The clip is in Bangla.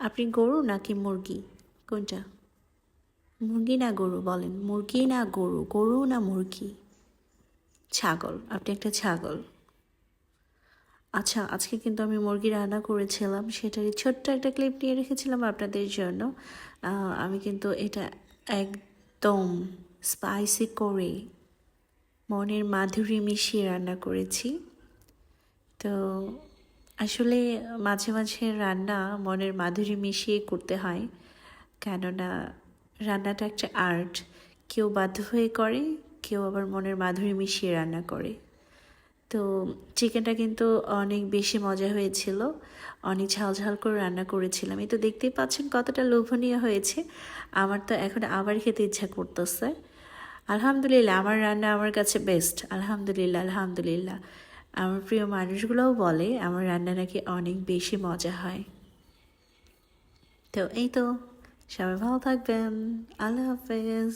আপনি গরু নাকি মুরগি, কোনটা? মুরগি না গরু বলেন, মুরগি না গরু, গরু না মুরগি? ছাগল, আপনি একটা ছাগল। আচ্ছা, আজকে কিন্তু আমি মুরগি রান্না করেছিলাম, সেটারই ছোট্ট একটা ক্লিপ নিয়ে রেখেছিলাম আপনাদের জন্য। আমি কিন্তু এটা একদম স্পাইসি করে মনের মাধুরী মিশিয়ে রান্না করেছি। তো আসলে মাঝে মাঝে রান্না মনের মাধুরী মিশিয়ে করতে হয়, কেননা রান্নাটা একটা আর্ট। কেউ বাধ্য হয়ে করে, কেউ আবার মনের মাধুরী মিশিয়ে রান্না করে। তো চিকেনটা কিন্তু অনেক বেশি মজা হয়েছিল, অনেক ঝাল ঝাল করে রান্না করেছিলাম। এই তো দেখতেই পাচ্ছেন কতটা লোভনীয় হয়েছে। আমার তো এখন আবার খেতে ইচ্ছা করতেছে। আলহামদুলিল্লাহ, আমার রান্না আমার কাছে বেস্ট। আলহামদুলিল্লাহ, আলহামদুলিল্লাহ। আমার প্রিয় মানুষগুলোও বলে আমার রান্না নাকি অনেক বেশি মজা হয়। তো এই তো, সবাই ভালো থাকবেন। আল্লাহ হাফেজ।